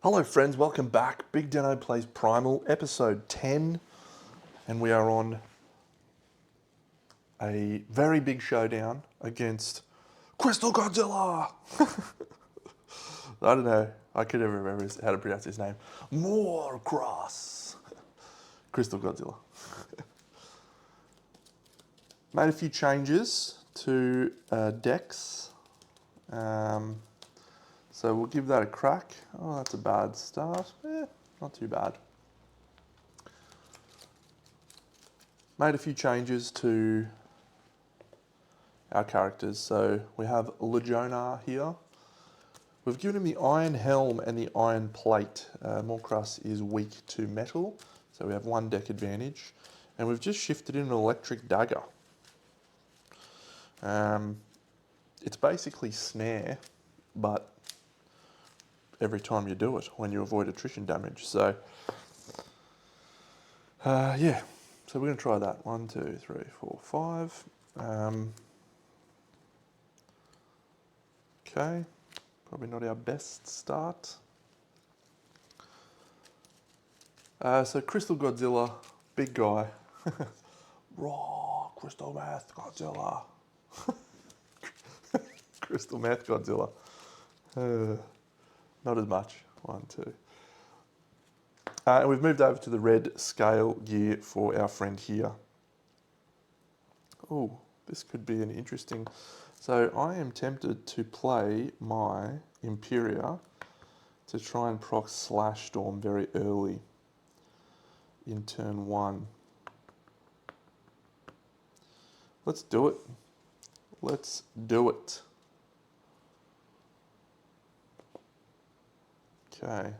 Hello friends, welcome back. BigDenoPlays Primal, episode 10, and we are on a very big showdown against Crystal Godzilla! I don't know, I could never remember how to pronounce his name. Morkraas! Crystal Godzilla. Made a few changes to decks, so we'll give that a crack. Oh, that's a bad start. Not too bad. Made a few changes to our characters. So we have Lejonar here. We've given him the iron helm and the iron plate. Morkraas is weak to metal, so we have one deck advantage. And we've just shifted in an electric dagger. It's basically snare, but every time you do it, when you avoid attrition damage. So, yeah. So we're going to try that. 1, 2, 3, 4, 5. Okay. Probably not our best start. So Crystal Godzilla, big guy. Raw Crystal Meth Godzilla. Crystal Meth Godzilla. Not as much. 1, 2. And we've moved over to the red scale gear for our friend here. Oh, this could be an interesting... So I am tempted to play my Imperia to try and proc Slash Storm very early in turn 1. Let's do it. Let's do it. Okay.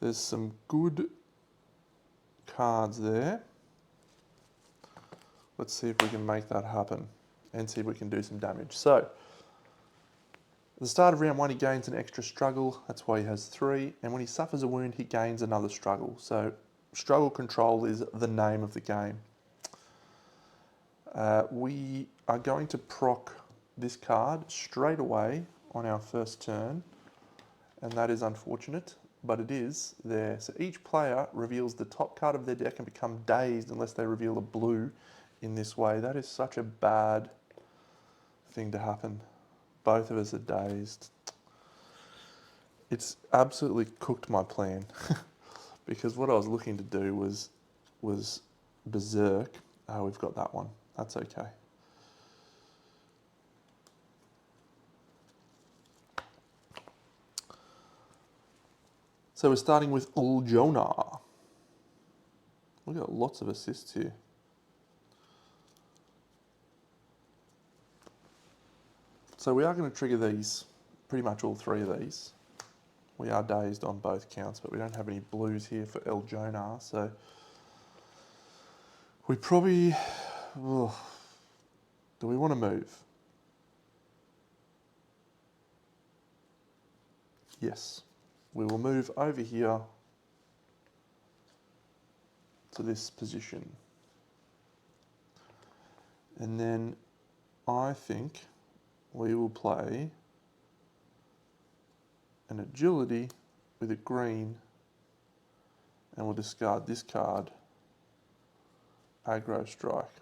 There's some good cards there. Let's see if we can make that happen and see if we can do some damage. So, at the start of round 1, he gains an extra struggle. That's why he has 3. And when he suffers a wound, he gains another struggle. So, struggle control is the name of the game. We are going to proc this card straight away on our first turn. And that is unfortunate, but it is there. So each player reveals the top card of their deck and become dazed unless they reveal a blue in this way. That is such a bad thing to happen. Both of us are dazed. It's absolutely cooked my plan because what I was looking to do was berserk. Oh, we've got that one. That's okay. So we're starting with Lejonar. We've got lots of assists here. So we are going to trigger these, pretty much all 3 of these. We are dazed on both counts, but we don't have any blues here for Lejonar, so we probably... do we want to move? Yes. We will move over here to this position. And then I think we will play an agility with a green and we'll discard this card, aggro strike.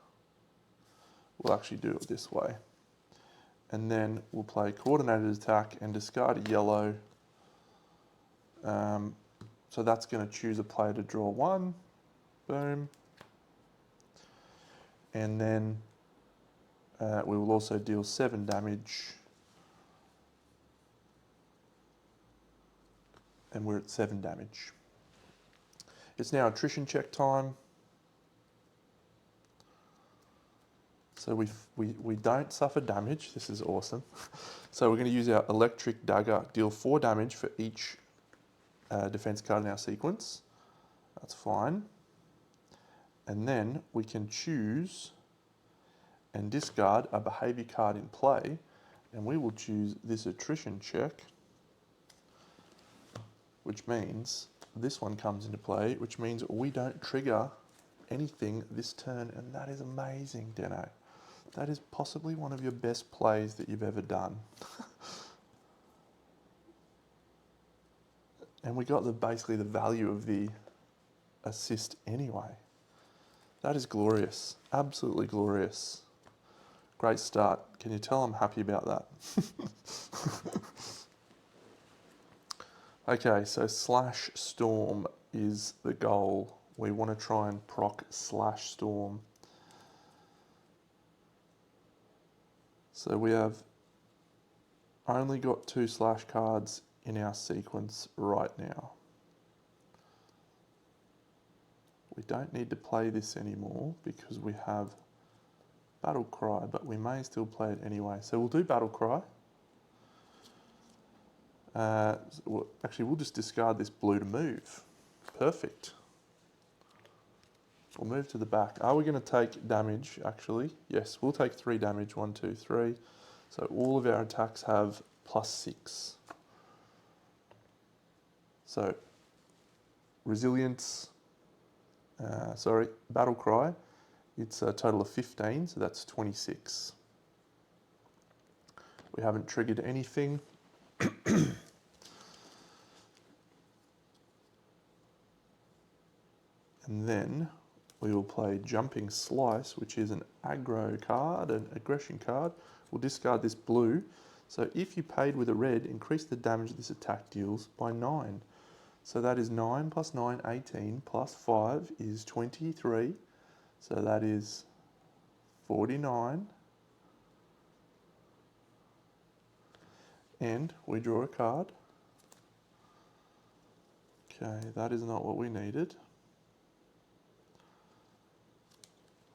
We'll actually do it this way. And then we'll play coordinated attack and discard a yellow. So that's going to choose a player to draw 1. Boom. And then we will also deal 7 damage. And we're at 7 damage. It's now attrition check time. So we don't suffer damage. This is awesome. So we're going to use our electric dagger, deal 4 damage for each defense card in our sequence. That's fine. And then we can choose and discard a behavior card in play, and we will choose this attrition check, which means this one comes into play, which means we don't trigger anything this turn, and that is amazing, Deno. That is possibly one of your best plays that you've ever done. And we got basically the value of the assist anyway. That is glorious. Absolutely glorious. Great start. Can you tell I'm happy about that? Okay, so slash storm is the goal. We want to try and proc slash storm. So we have only got 2 slash cards in our sequence right now. We don't need to play this anymore because we have Battle Cry, but we may still play it anyway. So we'll do Battle Cry. Actually, we'll just discard this blue to move. Perfect. We'll move to the back. Are we going to take damage, actually? Yes, we'll take 3 damage. 1, 2, 3. So all of our attacks have +6. So, resilience, Battle Cry, it's a total of 15, so that's 26. We haven't triggered anything. And then we will play Jumping Slice, which is an aggro card, an aggression card. We'll discard this blue. So if you paid with a red, increase the damage this attack deals by 9. So that is 9 plus 9, 18, plus 5 is 23. So that is 49. And we draw a card. Okay, that is not what we needed.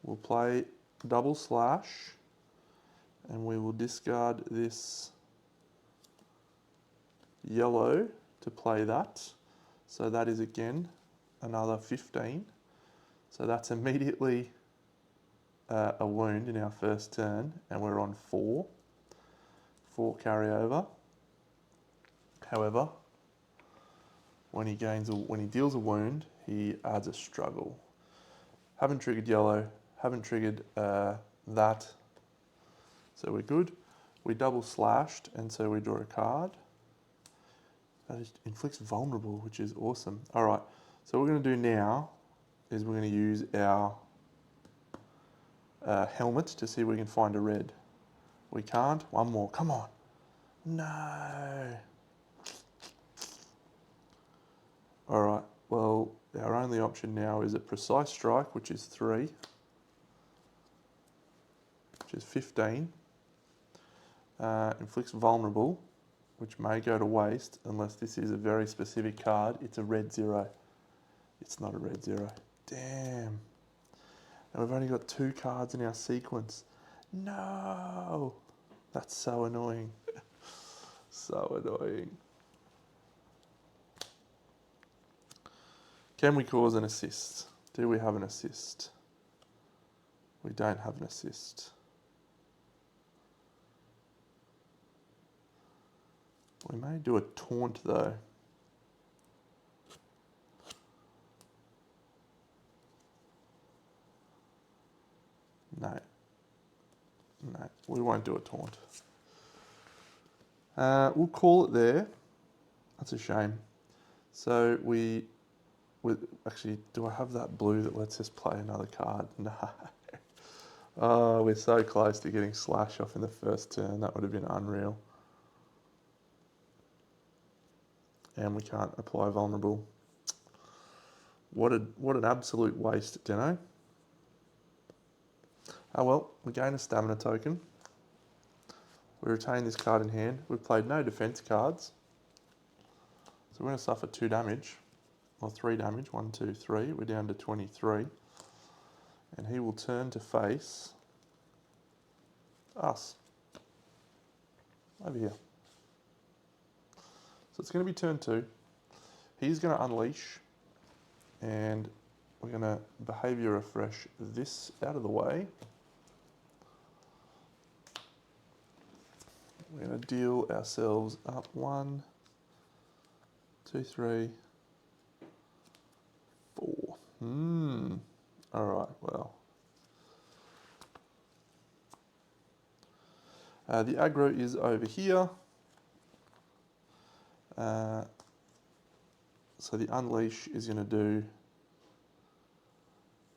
We'll play double slash, and we will discard this yellow to play that. So that is again another 15. So that's immediately a wound in our first turn, and we're on 4. 4 carryover. However, when he deals a wound, he adds a struggle. Haven't triggered yellow. Haven't triggered that, so we're good. We double slashed, and so we draw a card. That inflicts vulnerable, which is awesome. All right, so what we're going to do now is we're going to use our helmet to see if we can find a red. We can't. One more. Come on. No. All right, well, our only option now is a precise strike, which is 3. Which is 15. Inflicts vulnerable, which may go to waste unless this is a very specific card. It's a red 0. It's not a red 0. Damn. And we've only got 2 cards in our sequence. No! That's so annoying. So annoying. Can we cause an assist? Do we have an assist? We don't have an assist. We may do a taunt though. No. No, we won't do a taunt. We'll call it there. That's a shame. So actually, do I have that blue that lets us play another card? No. Oh, we're so close to getting slash off in the first turn. That would have been unreal. And we can't apply vulnerable. What an absolute waste, Deno. Oh well, we gain a stamina token. We retain this card in hand. We've played no defense cards. So we're going to suffer 2 damage, or 3 damage. 1, 2, 3. We're down to 23. And he will turn to face us. Over here. So it's going to be turn 2. He's going to unleash, and we're going to behavior refresh this out of the way. We're going to deal ourselves up 1, 2, 3, 4. All right, well. The aggro is over here. So the unleash is going to do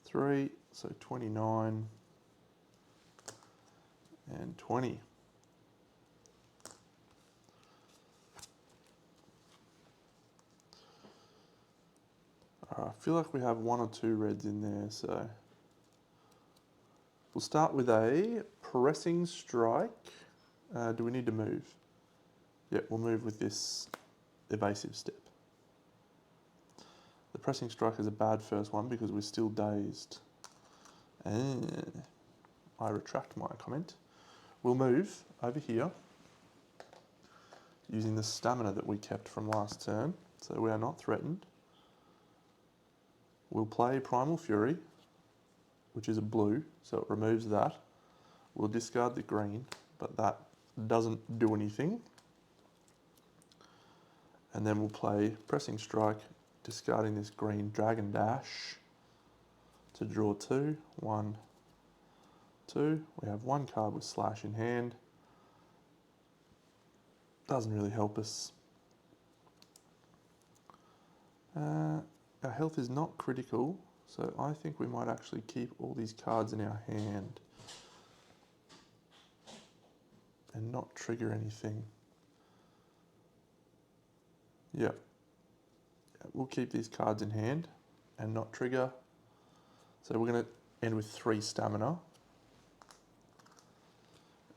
3, so 29 and 20. I feel like we have 1 or 2 reds in there, so we'll start with a pressing strike. Do we need to move? Yep, we'll move with this evasive step. The pressing strike is a bad first one because we're still dazed. I retract my comment. We'll move over here using the stamina that we kept from last turn, so we are not threatened. We'll play Primal Fury, which is a blue, so it removes that. We'll discard the green, but that doesn't do anything. And then we'll play Pressing Strike, discarding this green Dragon Dash to draw 2. 1, 2. We have 1 card with Slash in hand. Doesn't really help us. Our health is not critical, so I think we might actually keep all these cards in our hand and not trigger anything. Yeah, we'll keep these cards in hand and not trigger. So we're going to end with 3 stamina.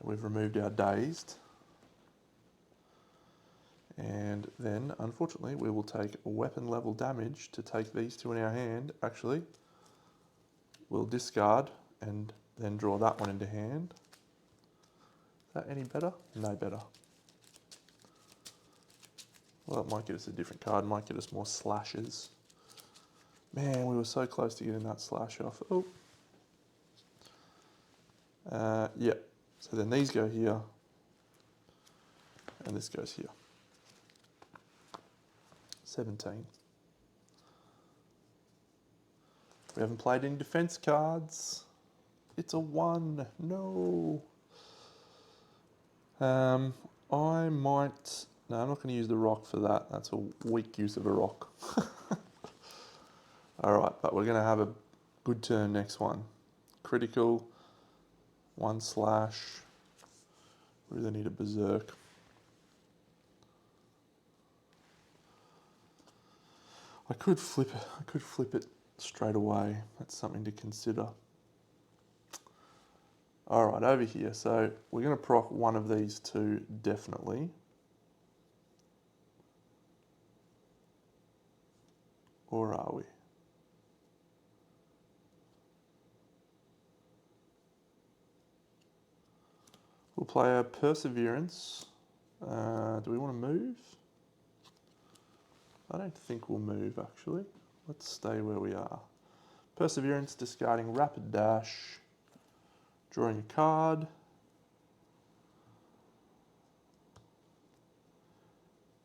We've removed our dazed. And then, unfortunately, we will take weapon level damage to take these 2 in our hand. Actually, we'll discard and then draw that one into hand. Is that any better? No better. Well, it might get us a different card, might get us more slashes. Man, we were so close to getting that slash off. Oh. Yeah, so then these go here, and this goes here. 17. We haven't played any defense cards. It's a 1. No. I might... No, I'm not going to use the rock for that. That's a weak use of a rock. Alright, but we're going to have a good turn next one. Critical. 1 slash. Really need a berserk. I could flip it straight away. That's something to consider. Alright, over here. So we're going to proc one of these 2 definitely. Or are we? We'll play a Perseverance. Do we want to move? I don't think we'll move, actually. Let's stay where we are. Perseverance, discarding Rapid Dash, drawing a card.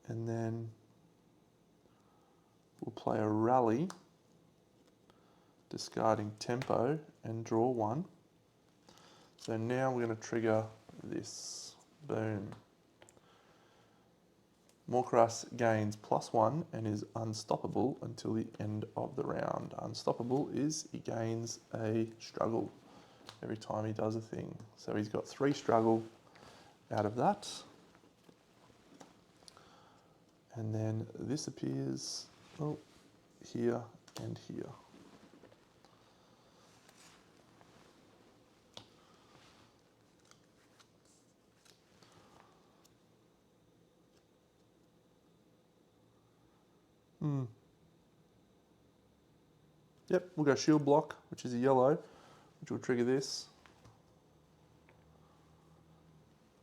And then we'll play a Rally, discarding Tempo, and draw 1. So now we're going to trigger this. Boom. Morkraas gains +1 and is unstoppable until the end of the round. Unstoppable is he gains a struggle every time he does a thing. So he's got 3 struggle out of that. And then this appears here and here. Yep, we'll go Shield Block, which is a yellow, which will trigger this.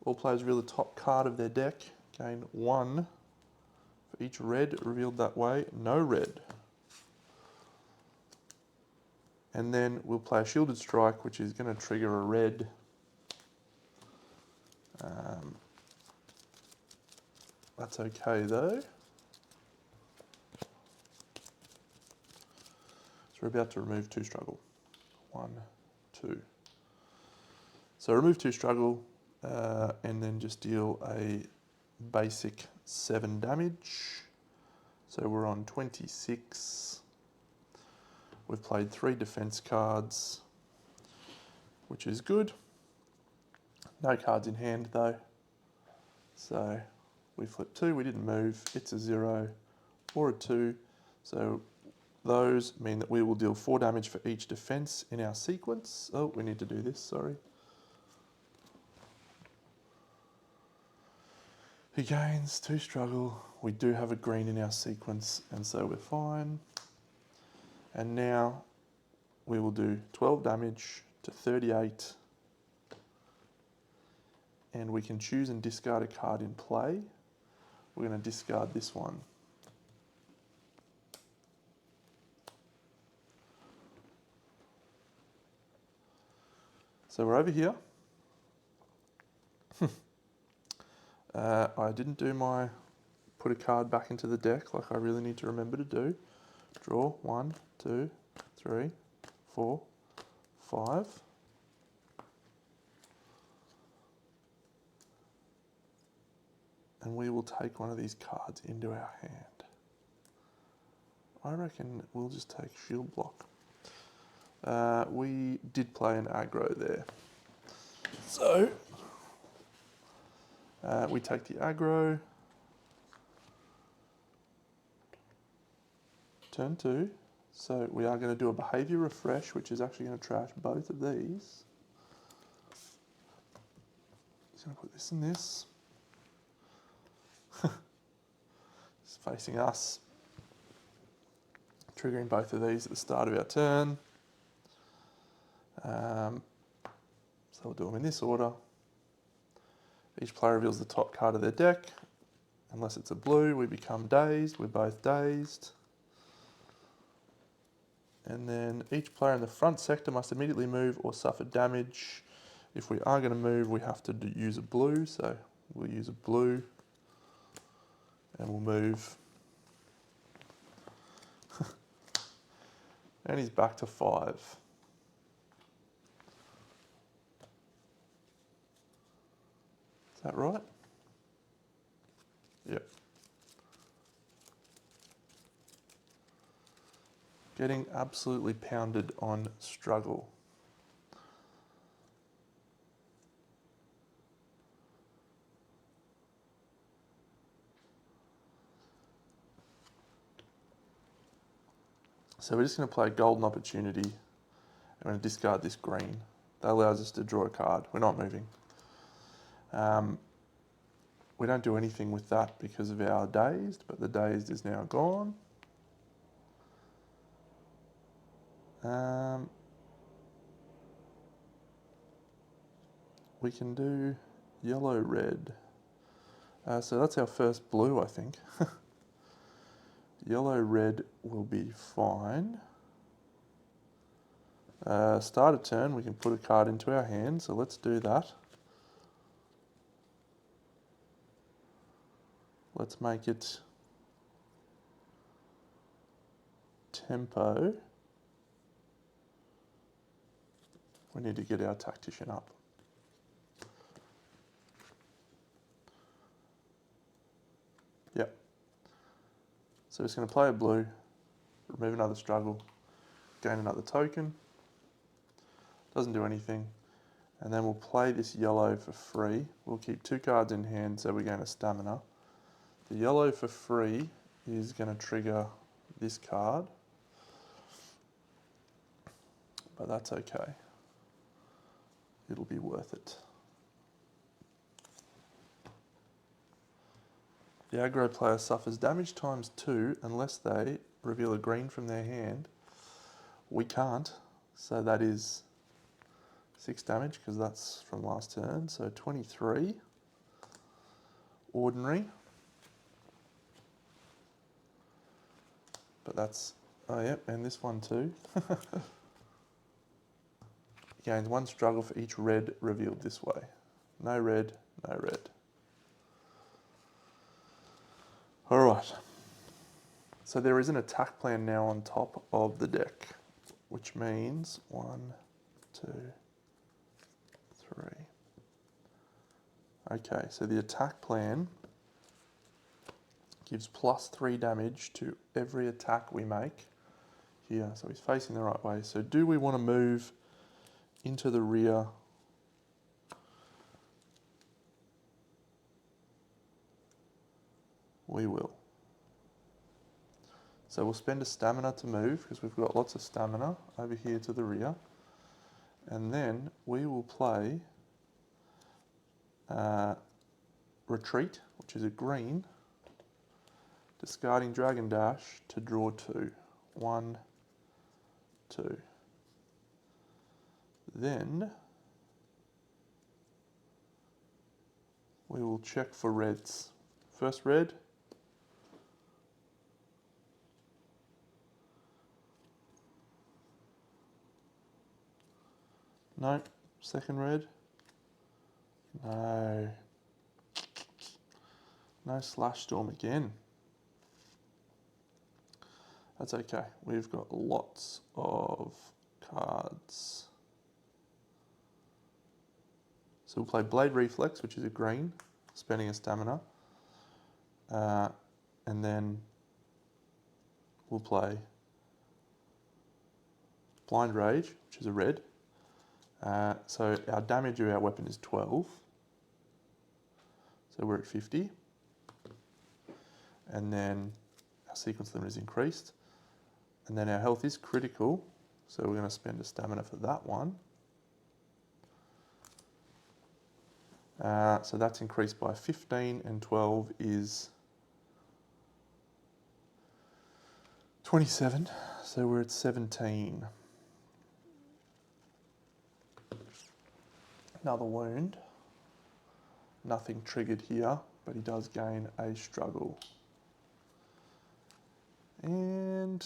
All players reveal the top card of their deck, gain 1 for each red revealed that way, no red. And then we'll play a Shielded Strike, which is going to trigger a red. That's okay though. So we're about to remove 2 struggle. 1, 2. So remove 2 struggle and then just deal a basic 7 damage. So we're on 26. We've played 3 defense cards, which is good. No cards in hand though. So we flip 2, we didn't move. It's a 0 or a 2. So those mean that we will deal 4 damage for each defense in our sequence. Oh, we need to do this, sorry. He gains 2 struggle. We do have a green in our sequence, and so we're fine. And now we will do 12 damage to 38. And we can choose and discard a card in play. We're going to discard this one. So we're over here. I didn't do my put a card back into the deck like I really need to remember to do. Draw 1, 2, 3, 4, 5. And we will take one of these cards into our hand. I reckon we'll just take Shield Block. We did play an aggro there. So, we take the aggro. Turn 2. So we are going to do a behavior refresh, which is actually going to trash both of these. Just going to put this in this. It's facing us. Triggering both of these at the start of our turn. So we'll do them in this order. Each player reveals the top card of their deck. Unless it's a blue, we become dazed. We're both dazed. And then each player in the front sector must immediately move or suffer damage. If we are going to move, we have to use a blue. So we'll use a blue. And we'll move. And he's back to 5. Is that right? Yep. Getting absolutely pounded on struggle. So we're just going to play Golden Opportunity. I'm going to discard this green. That allows us to draw a card. We're not moving. We don't do anything with that because of our dazed, but the dazed is now gone. We can do yellow, red. So that's our first blue, I think. Yellow, red will be fine. Start a turn, we can put a card into our hand, so let's do that. Let's make it tempo. We need to get our tactician up. Yep. So we're just going to play a blue, remove another struggle, gain another token. Doesn't do anything. And then we'll play this yellow for free. We'll keep 2 cards in hand, so we're going to stamina. The yellow for free is going to trigger this card. But that's okay. It'll be worth it. The aggro player suffers damage times 2 unless they reveal a green from their hand. We can't, so that is 6 damage because that's from last turn. So 23. Ordinary. But that's, oh yep, and this one too. Gains 1 struggle for each red revealed this way. No red, no red. Alright, so there is an attack plan now on top of the deck, which means 1, 2, 3. Okay, so the attack plan gives +3 damage to every attack we make here. So he's facing the right way. So do we want to move into the rear? We will. So we'll spend a stamina to move because we've got lots of stamina over here to the rear. And then we will play Retreat, which is a green, discarding Dragon Dash to draw 2. 1, 2. Then we will check for reds. First red. No. Second red. No. No Slash Storm again. That's okay. We've got lots of cards. So we'll play Blade Reflex, which is a green, spending a stamina. And then we'll play Blind Rage, which is a red. So our damage of our weapon is 12. So we're at 50. And then our sequence limit is increased. And then our health is critical. So we're going to spend a stamina for that one. So that's increased by 15, and 12 is 27. So we're at 17. Another wound. Nothing triggered here, but he does gain a struggle. And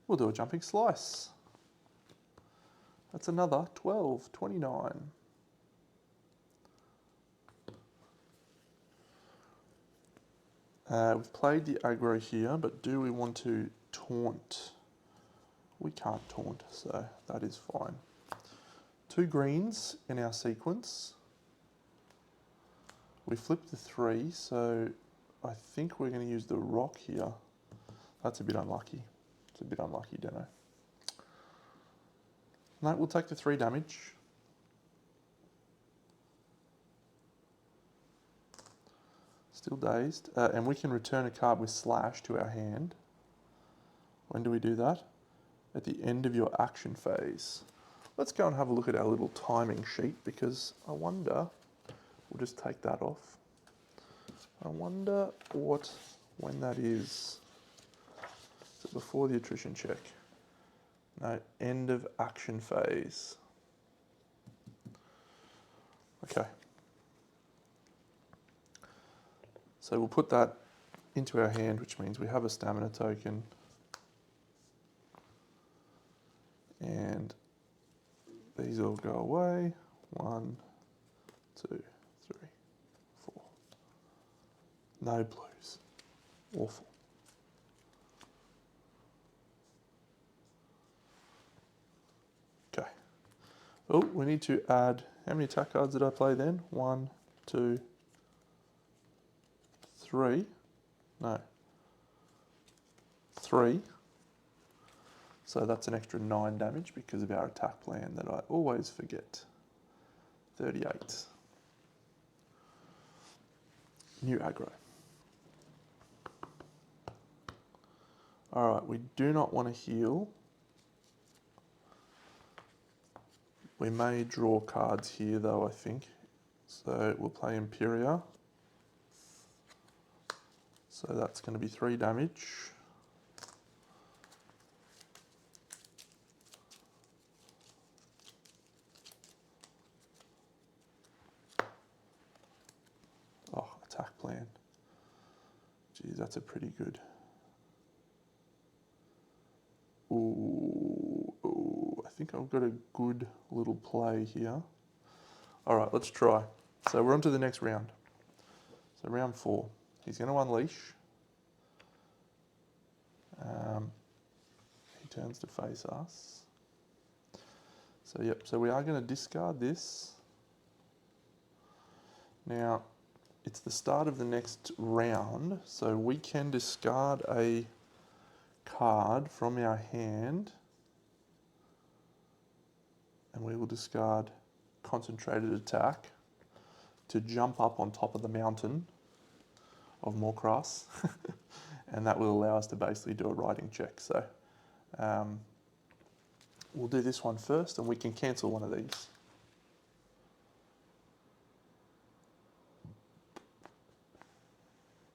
we'll do a jumping slice. That's another 12, 29. We've played the aggro here, but do we want to taunt? We can't taunt, so that is fine. 2 greens in our sequence. We flipped the 3, so I think we're going to use the rock here. That's a bit unlucky. It's a bit unlucky, Deno. No, we'll take the 3 damage. Still dazed. And we can return a card with Slash to our hand. When do we do that? At the end of your action phase. Let's go and have a look at our little timing sheet, because I wonder, we'll just take that off. I wonder when that is. Is it before the attrition check? No, end of action phase. Okay. So we'll put that into our hand, which means we have a stamina token. And these all go away. 1, 2, 3, 4. No blues. Awful. Okay. Oh, we need to add, how many attack cards did I play then? 1, 2, 3. No. 3. So that's an extra 9 damage because of our attack plan that I always forget. 38. New aggro. Alright, we do not want to heal. We may draw cards here though, I think. So we'll play Imperia. So that's going to be 3 damage. Oh, attack plan. Geez, that's a pretty good. Ooh, I think I've got a good little play here. All right, let's try. So we're on to the next round. So round 4. He's going to unleash. He turns to face us. So yep, so we are going to discard this. Now, it's the start of the next round, so we can discard a card from our hand, and we will discard Concentrated Attack to jump up on top of the mountain of Morkraas, and that will allow us to basically do a riding check. So we'll do this one first, and we can cancel one of these.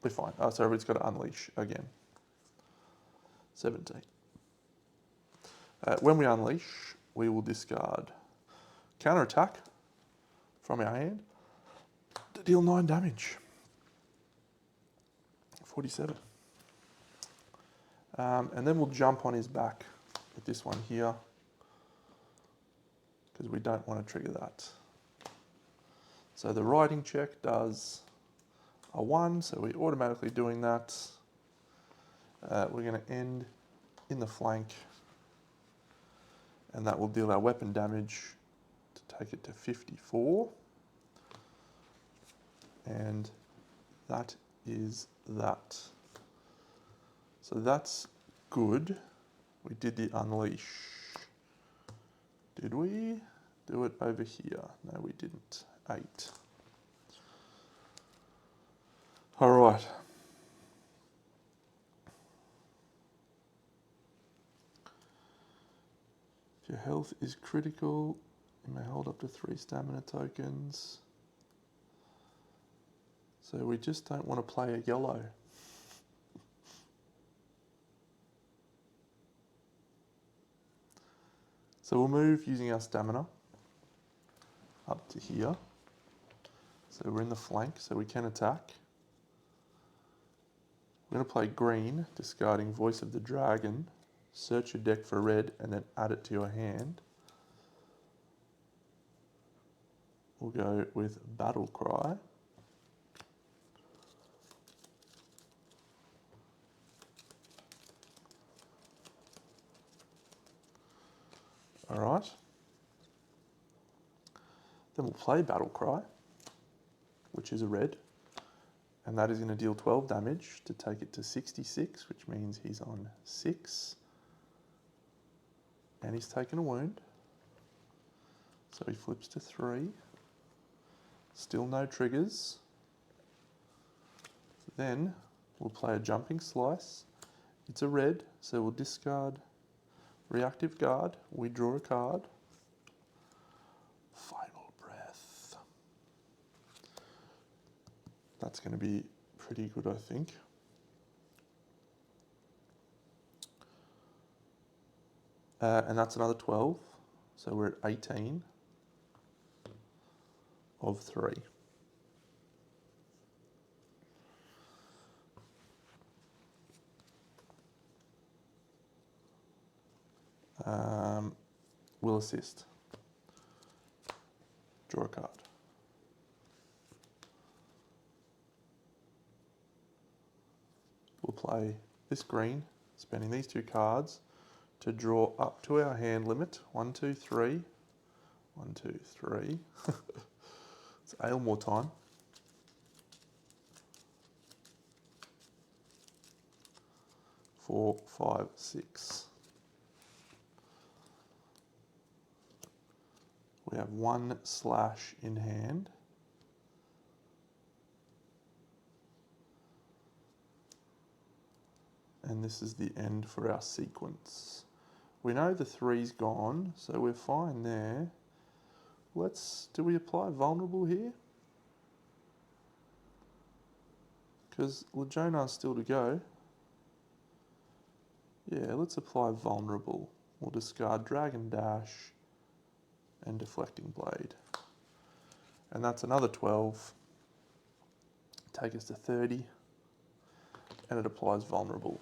We're fine. Oh, sorry, it's got to unleash again. 17. When we unleash, we will discard counterattack from our hand to deal 9 damage. 47. And then we'll jump on his back with this one here, because we don't want to trigger that. So the riding check does a 1, so we're automatically doing that. We're going to end in the flank, and that will deal our weapon damage to take it to 54. And that is that. So that's good. We did the unleash. Did we do it over here? No, we didn't. 8. All right. If your health is critical, you may hold up to 3 stamina tokens. So we just don't want to play a yellow. So we'll move using our stamina up to here. So we're in the flank, so we can attack. We're going to play green, discarding Voice of the Dragon. Search your deck for red and then add it to your hand. We'll go with Battle Cry. All right. Then we'll play Battle Cry, which is a red, and that is going to deal 12 damage to take it to 66, which means he's on 6, and he's taken a wound. So he flips to 3. Still no triggers. Then we'll play a Jumping Slice. It's a red, so we'll discard Reactive Guard. We draw a card. Final Breath. That's going to be pretty good, I think. And that's another 12. So we're at 18 of 3. Will assist. Draw a card. We'll play this green, spending these 2 cards to draw up to our hand limit. 1, 2, 3. 1, 2, 3. It's Aylmore time. 4, 5, 6. We have 1 slash in hand. And this is the end for our sequence. We know the 3's gone, so we're fine there. Do we apply vulnerable here? Because Lejonar's still to go. Yeah, let's apply vulnerable. We'll discard Dragon Dash and Deflecting Blade. And that's another 12. Take us to 30. And it applies vulnerable.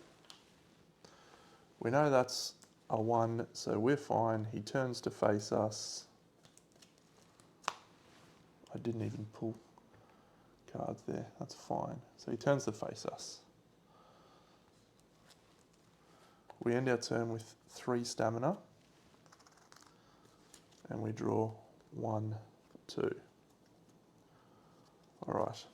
We know that's a 1, so we're fine. He turns to face us. I didn't even pull cards there. That's fine. So he turns to face us. We end our turn with 3 stamina. And we draw 1, 2. All right.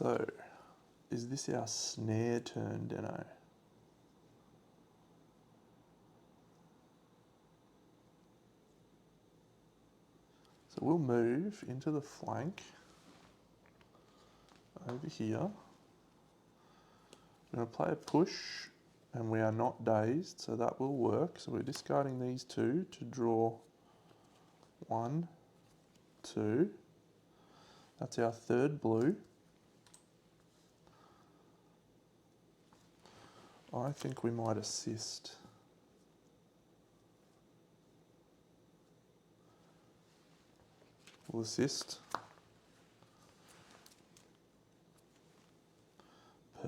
So, is this our snare turn, Deno? So we'll move into the flank over here. We're going to play a push, and we are not dazed, so that will work. So we're discarding these two to draw 1, 2. That's our third blue. I think we might assist. We'll assist.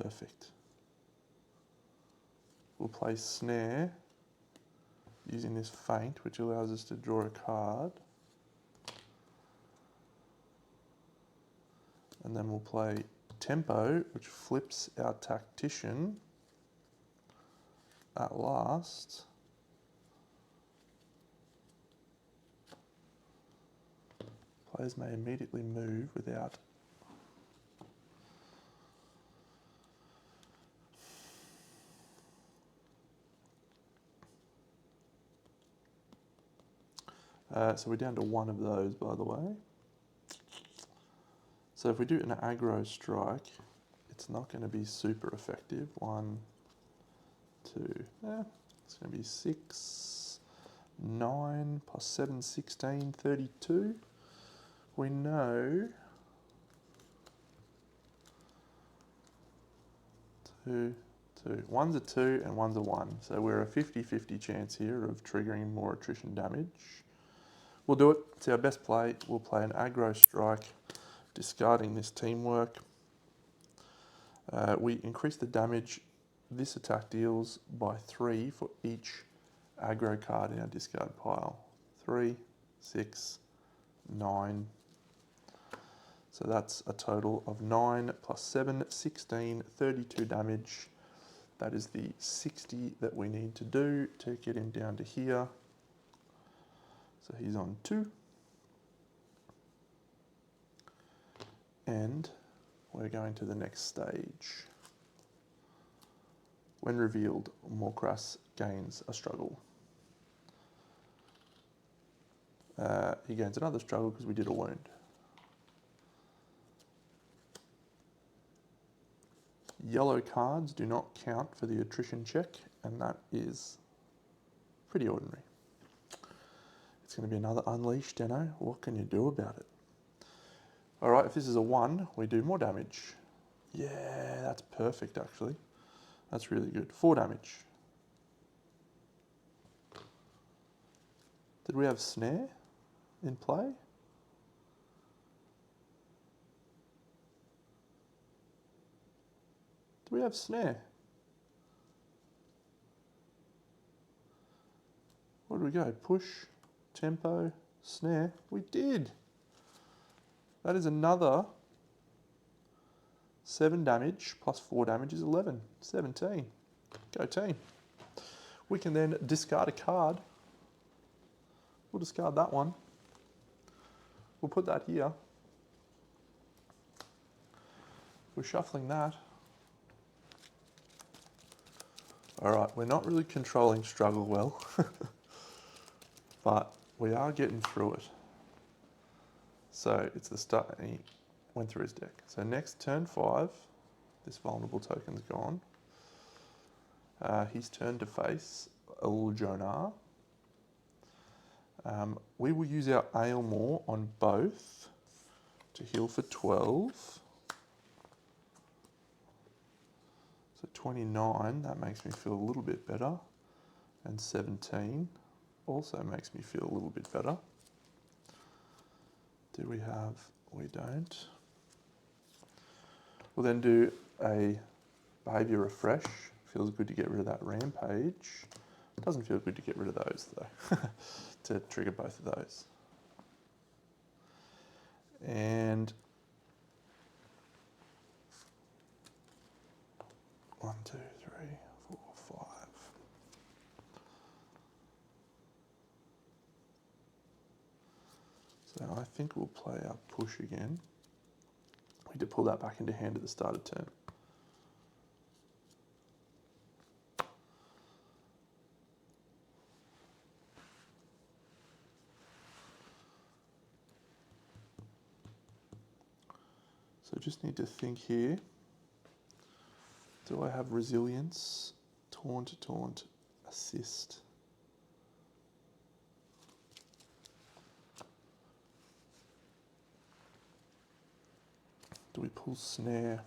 Perfect. We'll play snare using this feint, which allows us to draw a card. And then we'll play tempo, which flips our tactician at last. Players may immediately move without so we're down to one of those, by the way. So if we do an aggro strike, it's not going to be super effective. 1, 2, it's going to be 6, 9, plus 7, 16, 32. We know 2, 2. One's a 2 and one's a 1. So we're a 50-50 chance here of triggering more attrition damage. We'll do it. It's our best play. We'll play an aggro strike, discarding this teamwork. We increase the damage this attack deals by 3 for each aggro card in our discard pile. 3, 6, 9. So that's a total of 9 plus 7, 16, 32 damage. That is the 60 that we need to do to get him down to here. So he's on 2. And we're going to the next stage. When revealed, Morkraas gains a struggle. He gains another struggle because we did a wound. Yellow cards do not count for the attrition check, and that is pretty ordinary. It's going to be another unleash, Deno. What can you do about it? All right, if this is a 1, we do more damage. Yeah, that's perfect, actually. That's really good. 4 damage. Did we have snare in play? Do we have snare? Where do we go? Push, tempo, snare. We did. That is another 7 damage plus 4 damage is 11. 17. Go team. We can then discard a card. We'll discard that one. We'll put that here. We're shuffling that. All right, we're not really controlling struggle well, but we are getting through it. So it's the start, and he went through his deck. So next turn 5, this vulnerable token's gone. He's turned to face Uljonar. We will use our Aylmore on both to heal for 12. So 29, that makes me feel a little bit better. And 17 also makes me feel a little bit better. Do we have? We don't. We'll then do a behavior refresh. Feels good to get rid of that rampage. Doesn't feel good to get rid of those though, to trigger both of those. And 1, 2, 3, 4, 5. So I think we'll play our push again. We need to pull that back into hand at the start of turn. So just need to think here. Do I have resilience? Taunt, taunt, assist. Do we pull snare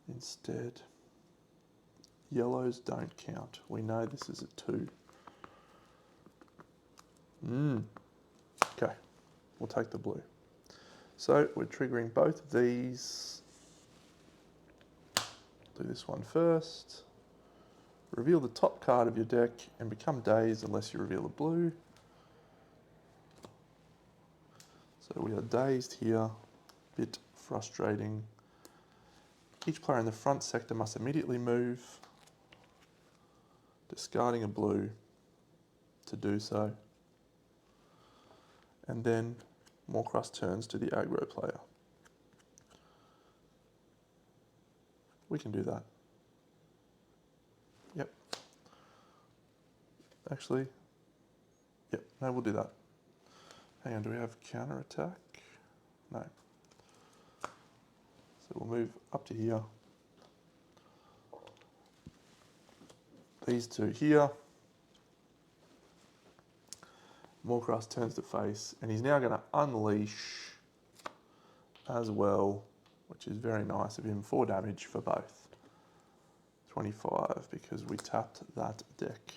instead? Yellows don't count. We know this is a 2. Okay, we'll take the blue. So we're triggering both of these. Do this one first. Reveal the top card of your deck and become dazed unless you reveal a blue. So we are dazed here. Bit frustrating. Each player in the front sector must immediately move, discarding a blue to do so. And then Morkraas turns to the aggro player. We can do that. Yep. Actually, yep, no, we'll do that. Hang on, do we have counter attack? No. So we'll move up to here. These two here. Morkraas turns to face, and he's now going to unleash as well, which is very nice of him. 4 damage for both. 25 because we tapped that deck.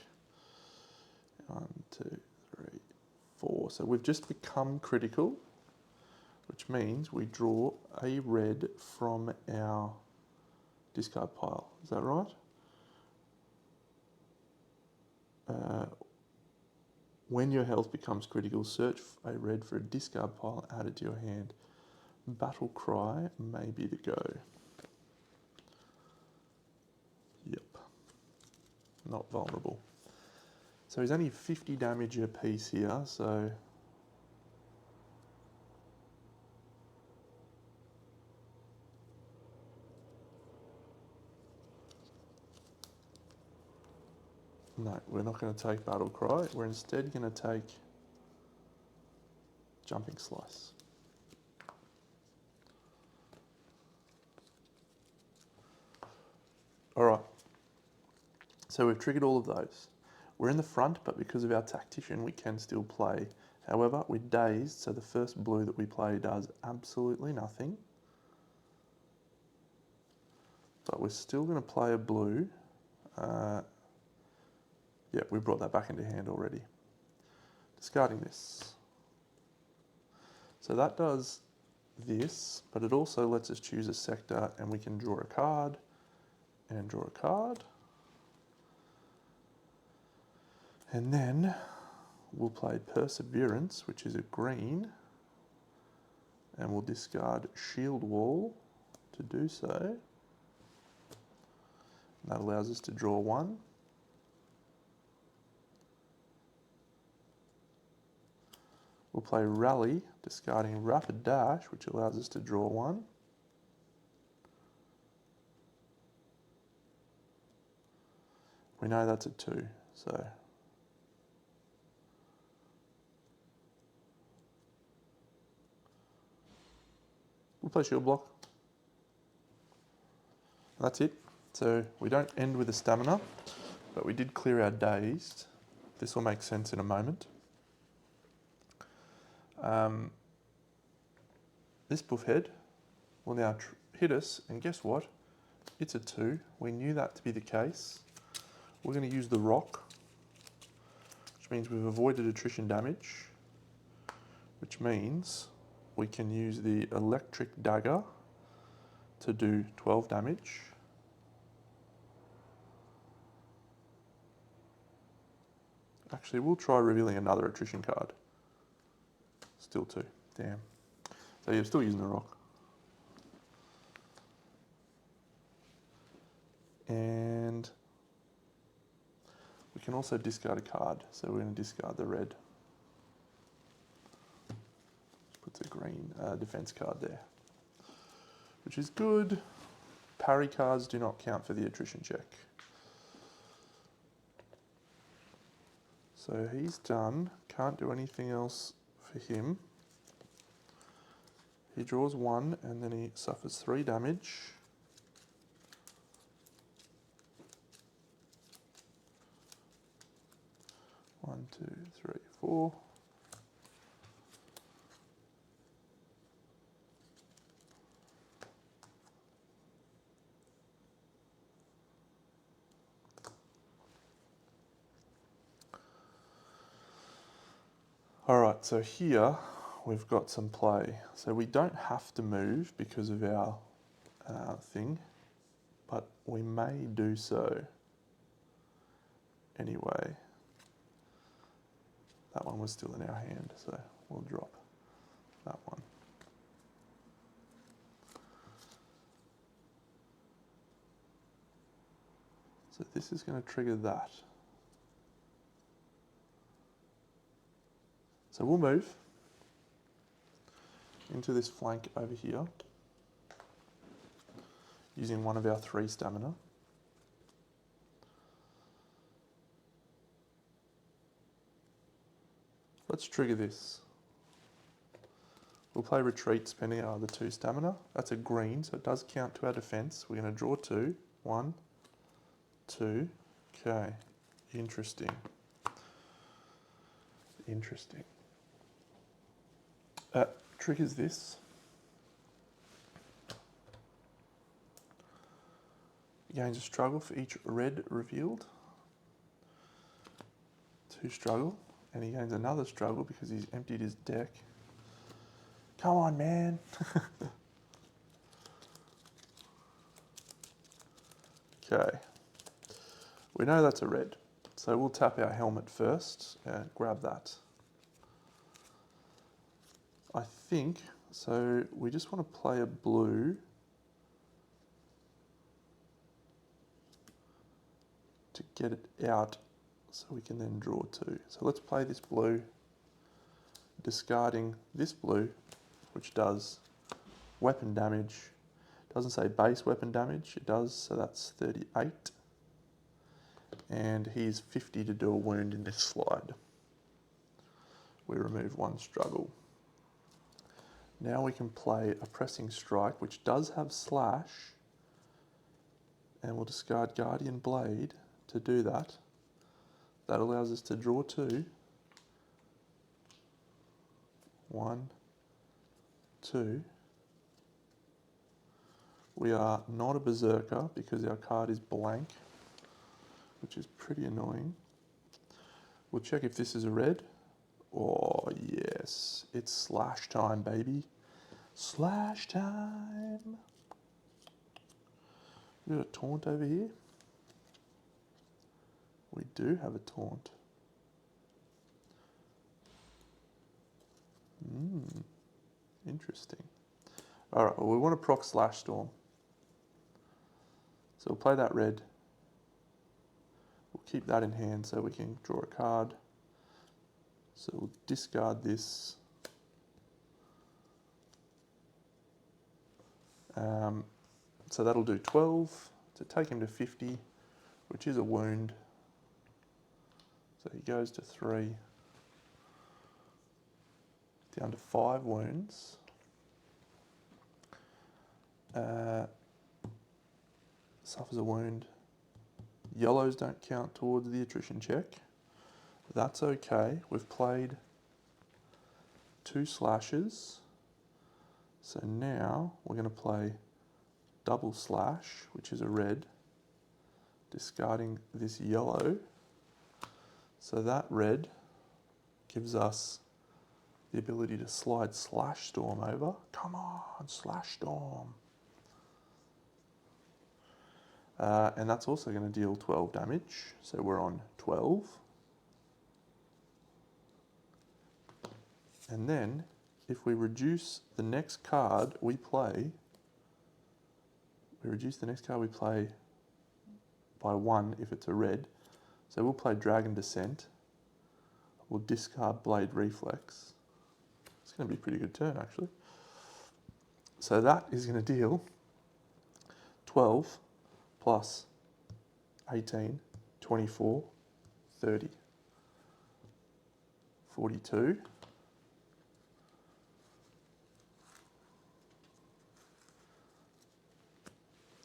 1, 2, 3, 4. So we've just become critical, which means we draw a red from our discard pile. Is that right? When your health becomes critical, search a red for a discard pile, add it to your hand. Battle cry may be the go. Yep. Not vulnerable. So he's only 50 damage a piece here, so no, we're not going to take Battle Cry. We're instead going to take Jumping Slice. All right. So we've triggered all of those. We're in the front, but because of our tactician, we can still play. However, we're dazed, so the first blue that we play does absolutely nothing. But we're still going to play a blue. Yeah, we brought that back into hand already. Discarding this. So that does this, but it also lets us choose a sector, and we can draw a card and draw a card. And then we'll play Perseverance, which is a green, and we'll discard Shield Wall to do so. And that allows us to draw 1. We'll play Rally, discarding Rapid Dash, which allows us to draw 1. We know that's a 2, so we'll play Shield Block. That's it. So we don't end with a stamina, but we did clear our dazed. This will make sense in a moment. This buffhead will now hit us, and guess what? It's a 2. We knew that to be the case. We're going to use the rock, which means we've avoided attrition damage, which means we can use the electric dagger to do 12 damage. Actually, we'll try revealing another attrition card. Still 2. Damn. So you're still using the rock. And we can also discard a card. So we're going to discard the red. Put It's a green defense card there, which is good. Parry cards do not count for the attrition check. So he's done. Can't do anything else for him. He draws 1 and then he suffers 3 damage. One, two, three, 4. All right, so here we've got some play. So we don't have to move because of our thing, but we may do so anyway. That one was still in our hand, so we'll drop that one. So this is going to trigger that. So we'll move into this flank over here using one of our 3 stamina. Let's trigger this. We'll play retreat spending our other 2 stamina. That's a green, so it does count to our defense. We're going to draw 2. 1, 2. Okay. Interesting. Interesting. Triggers this. Gains a struggle for each red revealed. 2 struggle. And he gains another struggle because he's emptied his deck. Come on, man. Okay. We know that's a red. So we'll tap our helmet first and grab that. I think, so we just want to play a blue to get it out so we can then draw 2. So let's play this blue, discarding this blue, which does weapon damage. It doesn't say base weapon damage, it does, so that's 38. And he's 50 to do a wound in this slide. We remove 1 struggle. Now we can play a pressing strike, which does have slash, and we'll discard Guardian Blade to do that. That allows us to draw 2. 1, 2. We are not a berserker because our card is blank, which is pretty annoying. We'll check if this is a red. Oh yes, it's slash time, baby. Slash time. We got a taunt over here. We do have a taunt. Interesting. All right, well, we want to proc Slash Storm. So we'll play that red. We'll keep that in hand so we can draw a card. So we'll discard this. So that'll do 12 to take him to 50, which is a wound. So he goes to 3, down to 5 wounds. Suffers a wound. Yellows don't count towards the attrition check. That's okay. We've played 2 slashes. So now we're going to play double slash, which is a red, discarding this yellow. So that red gives us the ability to slide Slash Storm over. Come on, Slash Storm. And that's also going to deal 12 damage. So we're on 12. And then if we reduce the next card we play, by 1 if it's a red. So we'll play Dragon Descent. We'll discard Blade Reflex. It's going to be a pretty good turn, actually. So that is going to deal 12 plus 18, 24, 30, 42.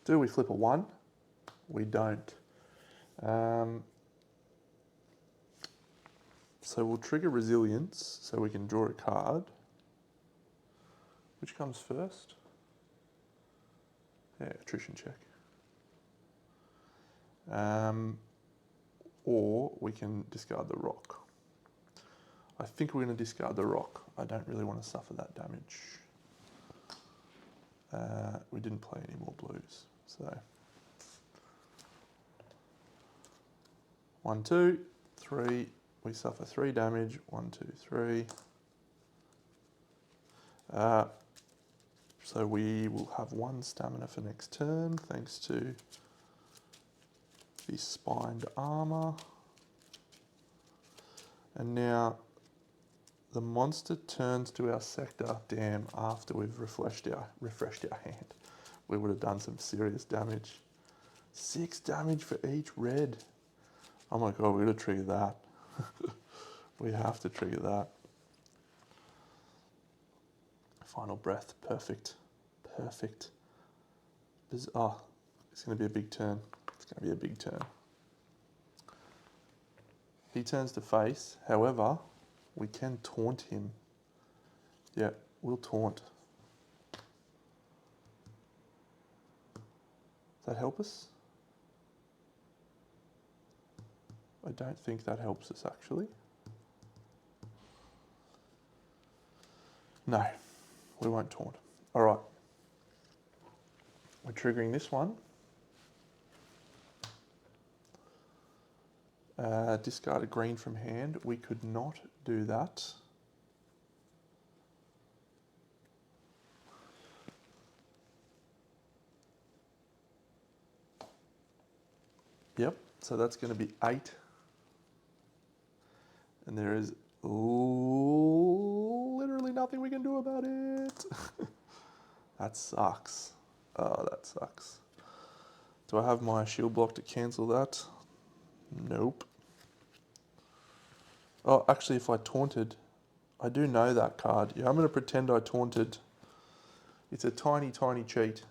Do we flip a 1? We don't. So we'll trigger resilience so we can draw a card. Which comes first? Yeah, attrition check. Or we can discard the rock. I think we're going to discard the rock. I don't really want to suffer that damage. We didn't play any more blues, so 1, 2, 3. We suffer 3 damage. 1, 2, 3. So we will have 1 stamina for next turn, thanks to the spined armor. And now the monster turns to our sector. Damn! After we've refreshed our hand, we would have done some serious damage. 6 damage for each red. Oh my god, we're gonna trigger that. We have to trigger that. Final breath, perfect, perfect. Oh, it's gonna be a big turn. It's gonna be a big turn. He turns to face, however, we can taunt him. Yeah, we'll taunt. Does that help us? I don't think that helps us, actually. No, we won't taunt. All right. We're triggering this one. Discard a green from hand. We could not do that. Yep, so that's going to be 8. And there is literally nothing we can do about it. That sucks. Oh, that sucks. Do I have my shield block to cancel that? Nope. Oh, actually, if I taunted, I do know that card. Yeah, I'm going to pretend I taunted. It's a tiny, tiny cheat.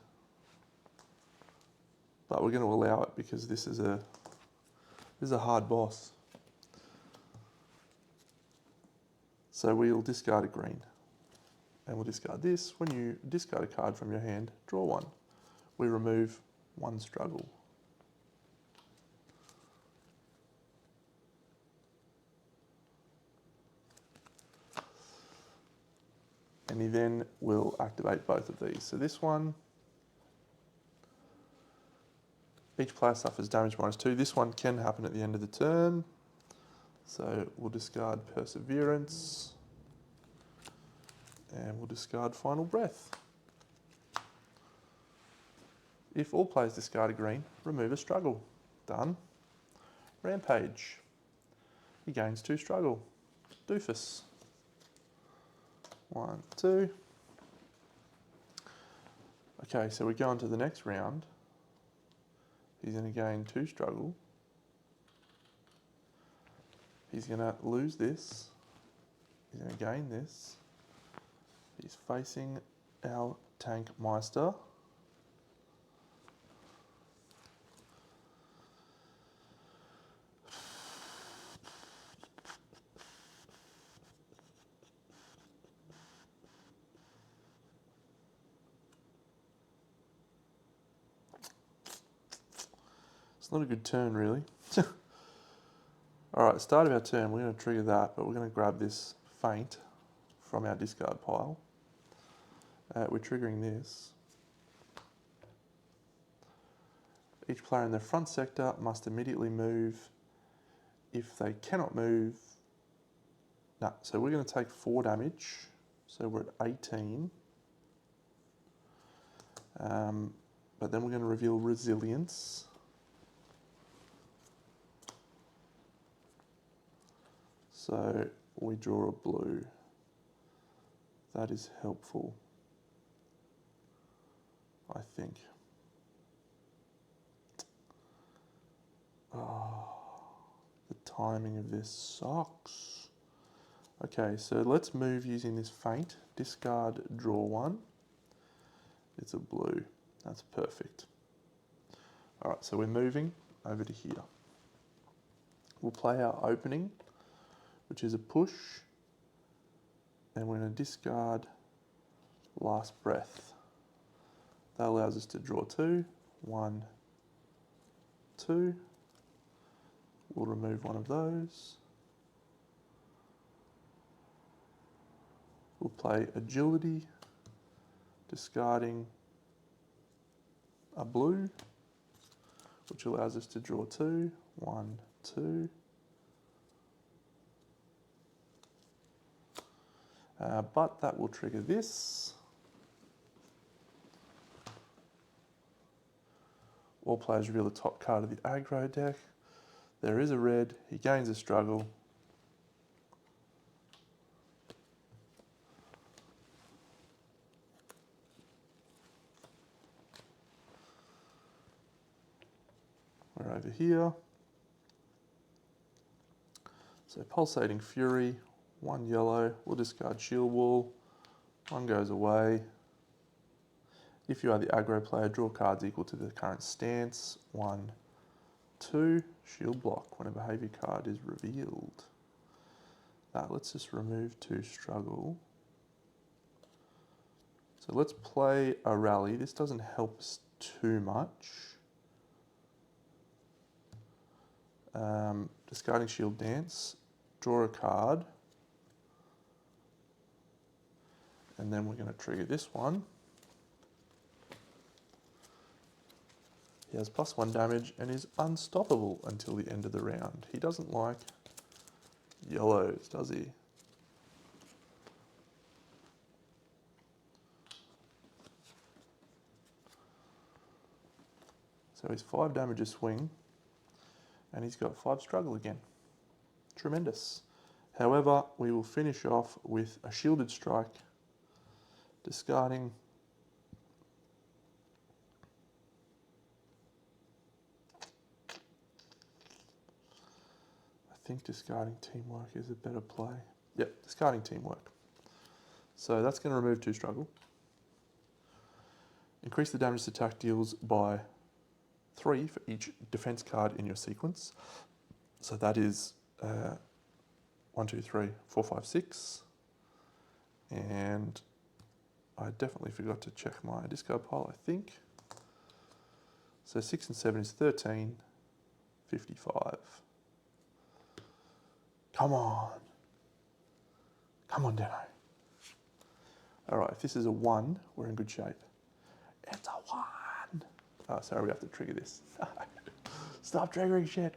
But we're going to allow it because this is a hard boss. So we'll discard a green. And we'll discard this. When you discard a card from your hand, draw 1. We remove 1 struggle. And he then will activate both of these. So this one, each player suffers damage -2. This one can happen at the end of the turn. So we'll discard Perseverance. And we'll discard Final Breath. If all players discard a green, remove a struggle. Done. Rampage. He gains 2 struggle. Doofus. 1, 2. Okay, so we go on to the next round. He's going to gain 2 struggle. He's going to lose this. He's going to gain this. He's facing our Tank Meister. It's not a good turn, really. Alright, start of our turn, we're going to trigger that, but we're going to grab this Feint from our discard pile. We're triggering this. Each player in the front sector must immediately move. If they cannot move... No, so we're going to take 4 damage. So we're at 18. But then we're going to reveal Resilience. So we draw a blue. That is helpful, I think. Oh, the timing of this sucks. Okay, so let's move using this feint. Discard, draw one. It's a blue. That's perfect. All right, so we're moving over to here. We'll play our opening, which is a push, and we're going to discard Last Breath. That allows us to draw two. 1, 2. We'll remove one of those. We'll play Agility, discarding a blue, which allows us to draw two. 1, 2. But that will trigger this. All players reveal the top card of the aggro deck. There is a red. He gains a struggle. We're over here. So Pulsating Fury, 1 yellow. We'll discard Shield Wall. 1 goes away. If you are the aggro player, draw cards equal to the current stance. 1, 2. Shield Block when a behaviour card is revealed. That lets us remove 2 struggle. So let's play a rally. This doesn't help us too much. Discarding Shield Dance, draw a card, and then we're going to trigger this one. He has +1 damage and is unstoppable until the end of the round. He doesn't like yellows, does he? So he's 5 damage a swing, and he's got 5 struggle again. Tremendous. However, we will finish off with a Shielded Strike, discarding I think discarding Teamwork is a better play. Yep, discarding Teamwork. So that's going to remove 2 struggle. Increase the damage this attack deals by 3 for each defense card in your sequence. So that is 1, 2, 3, 4, 5, 6. And I definitely forgot to check my discard pile, I think. So 6 and 7 is 13, 55. Come on. Come on, Deno. All right, if this is a 1, we're in good shape. It's a 1. Oh, sorry, we have to trigger this. Stop triggering shit.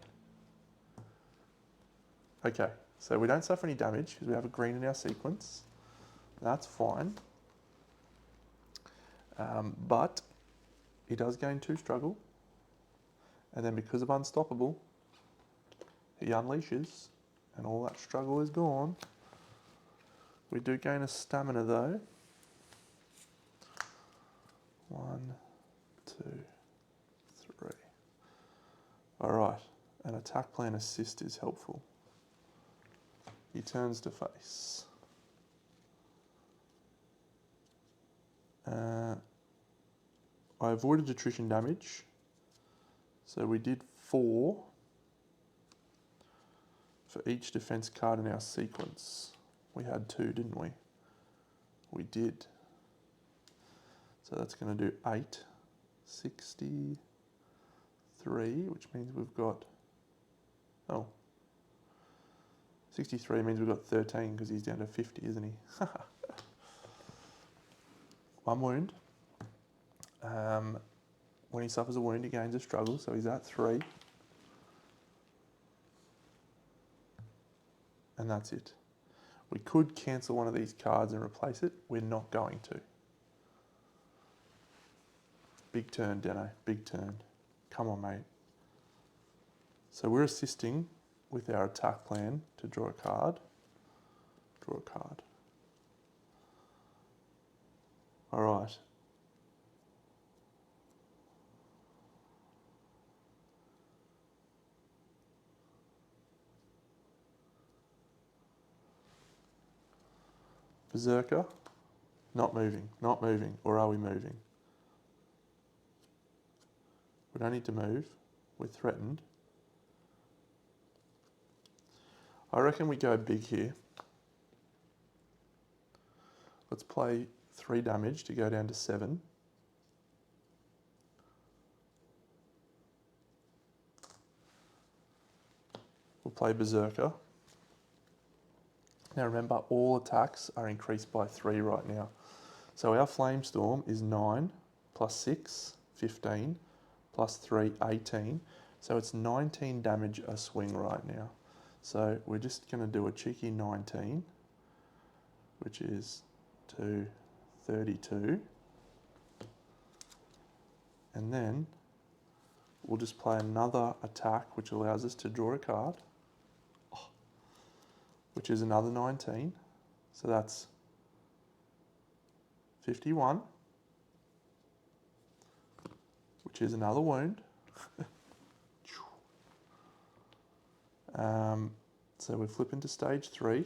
Okay, so we don't suffer any damage because we have a green in our sequence. That's fine. But he does gain 2 struggle. And then because of Unstoppable, he unleashes and all that struggle is gone. We do gain a stamina though. 1, 2, 3. All right, an attack plan assist is helpful. He turns to face. I avoided attrition damage. So we did 4 for each defense card in our sequence. We had 2, didn't we? We did. So that's going to do 8, 63, which means we've got, 63 means we've got 13 because he's down to 50, isn't he? 1 wound. When he suffers a wound, he gains a struggle, so he's at 3. And that's it. We could cancel one of these cards and replace it. We're not going to. Big turn, Deno. Big turn. Come on, mate. So we're assisting with our attack plan to draw a card. Draw a card. All right. Berserker, not moving, not moving, or are we moving? We don't need to move, we're threatened. I reckon we go big here. Let's play 3 damage to go down to 7. We'll play Berserker. Now remember, all attacks are increased by 3 right now. So our Flamestorm is 9 plus 6, 15, plus 3, 18. So it's 19 damage a swing right now. So we're just going to do a cheeky 19, which is to 32. And then we'll just play another attack, which allows us to draw a card, which is another 19. So that's 51, which is another wound. So we flip into stage 3.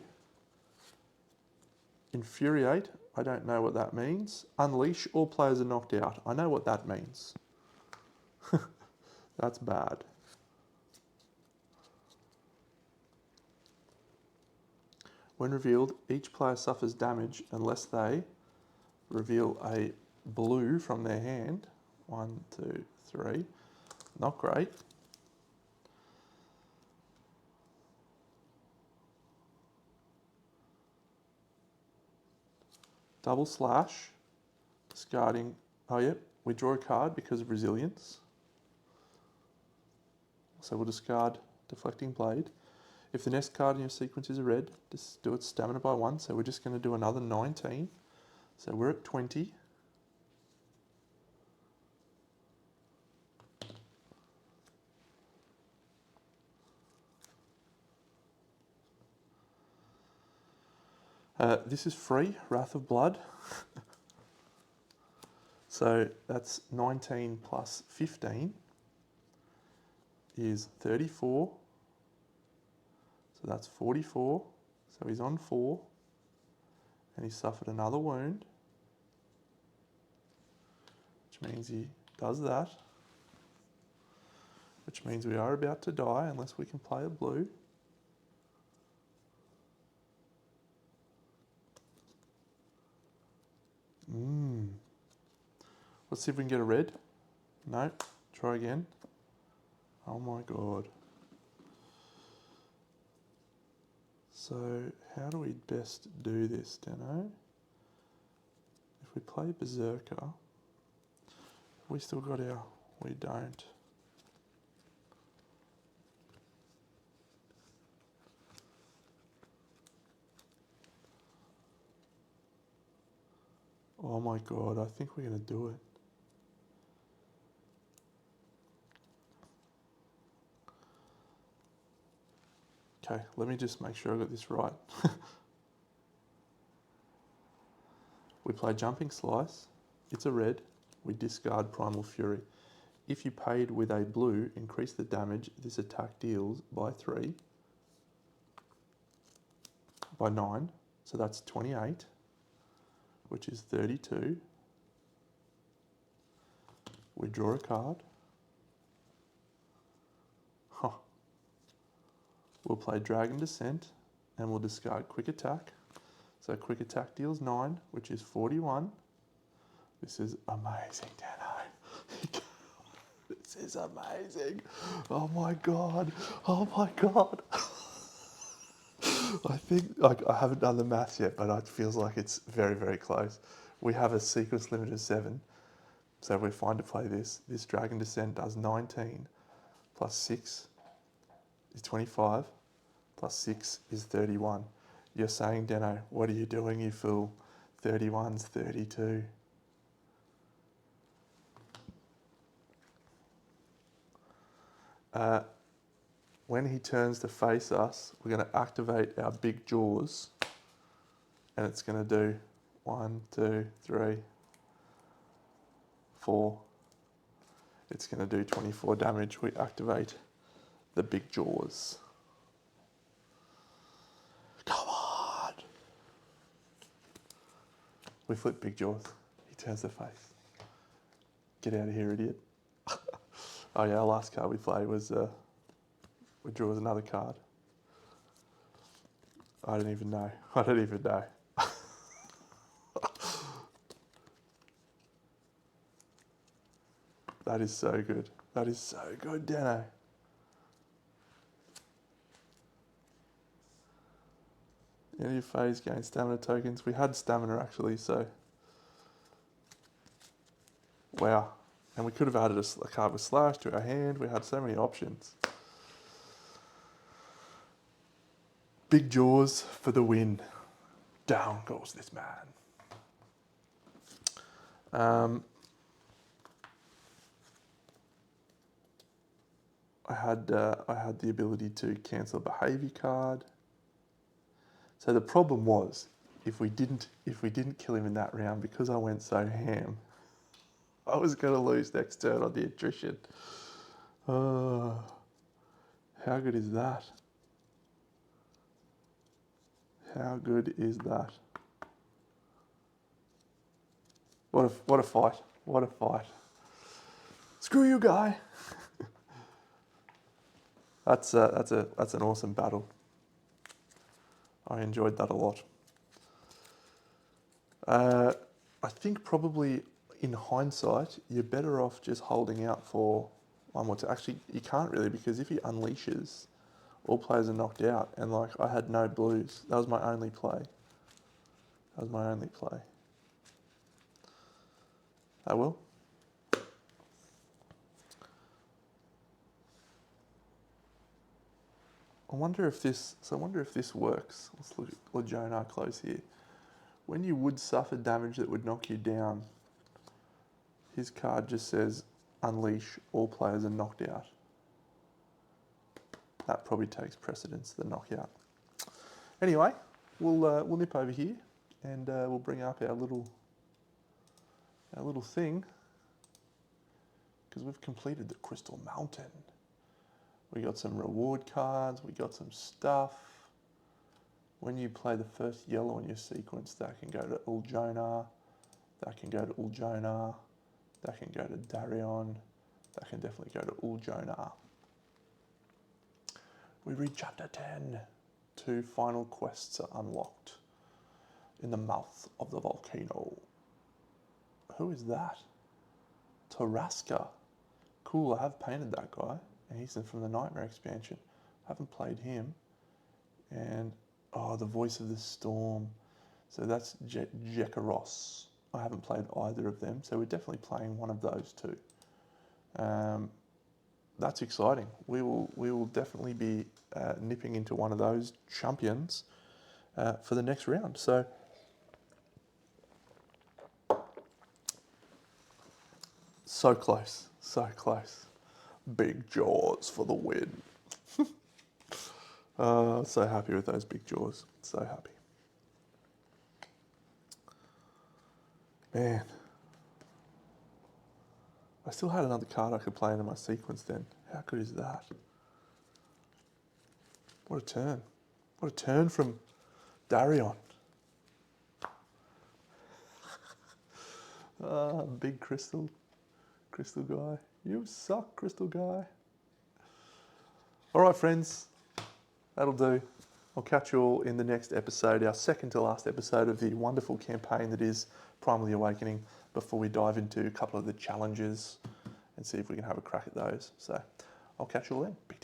Infuriate, I don't know what that means. Unleash, all players are knocked out. I know what that means. That's bad. When revealed, each player suffers damage unless they reveal a blue from their hand. 1, 2, 3. Not great. Double slash, discarding, oh yep, we draw a card because of resilience. So we'll discard Deflecting Blade. If the next card in your sequence is a red, just do its stamina by 1. So we're just going to do another 19. So we're at 20. This is free, Wrath of Blood. So that's 19 plus 15 is 34. So that's 44. So he's on 4. And he suffered another wound, which means he does that. Which means we are about to die unless we can play a blue. Let's see if we can get a red. No, try again. Oh my god. So how do we best do this, Deno? If we play Berserker, have we still got our... we don't. Oh my god, I think we're going to do it. Okay, let me just make sure I got this right. We play Jumping Slice. It's a red. We discard Primal Fury. If you paid with a blue, increase the damage this attack deals by 3. By 9. So that's 28, which is 32. We draw a card. We'll play Dragon Descent and we'll discard Quick Attack. So Quick Attack deals 9, which is 41. This is amazing, Dano. This is amazing. Oh my god. Oh my god. I think, like, I haven't done the maths yet, but it feels like it's very, very close. We have a sequence limit of 7. So we're fine to play this. This Dragon Descent does 19 plus 6 is 25, plus 6 is 31. You're saying, Deno, what are you doing, you fool? 31's 32. When he turns to face us, we're going to activate our big jaws, and it's going to do 1, 2, 3, 4. It's going to do 24 damage. We activate the big jaws. Come on! We flip big jaws. He turns the face. Get out of here, idiot. Oh yeah, our last card we played was, we drew us another card. I don't even know. I don't even know. That is so good. That is so good, Deno. End of phase, gain stamina tokens. We had stamina actually, so. Wow. And we could have added a card with slash to our hand. We had so many options. Big jaws for the win. Down goes this man. I had the ability to cancel a behavior card. So the problem was, if we didn't kill him in that round, because I went so ham, I was going to lose next turn on the attrition. Oh, how good is that? How good is that? What a fight! What a fight! Screw you, guy. That's an awesome battle. I enjoyed that a lot. I think probably in hindsight, you're better off just holding out for one more. Actually, you can't really, because if he unleashes, all players are knocked out, and like I had no blues. That was my only play. That was my only play. Oh well. I wonder if this works. Let's look at Lejonar close here. When you would suffer damage that would knock you down, his card just says unleash, all players are knocked out. That probably takes precedence, the knockout. Anyway, we'll nip over here and we'll bring up our little thing, because we've completed the Crystal Mountain. We got some reward cards, we got some stuff. When you play the first yellow in your sequence, that can go to Uljonar, that can go to Uljonar, that can go to Darion, that can definitely go to Uljonar. We read chapter 10. 2 final quests are unlocked in the mouth of the volcano. Who is that? Tarrasca. Cool, I have painted that guy, and he's from the Nightmare expansion. I haven't played him. And, oh, the Voice of the Storm. So that's Jekaros. I haven't played either of them, so we're definitely playing one of those two. That's exciting. We will definitely be nipping into one of those champions for the next round. So close, so close. Big jaws for the win. So happy with those big jaws. So happy. Man. I still had another card I could play into my sequence then. How good is that? What a turn. What a turn from Darion. Big crystal guy. You suck, crystal guy. All right, friends. That'll do. I'll catch you all in the next episode, our second to last episode of the wonderful campaign that is Primal the Awakening, before we dive into a couple of the challenges and see if we can have a crack at those. So I'll catch you all then. Big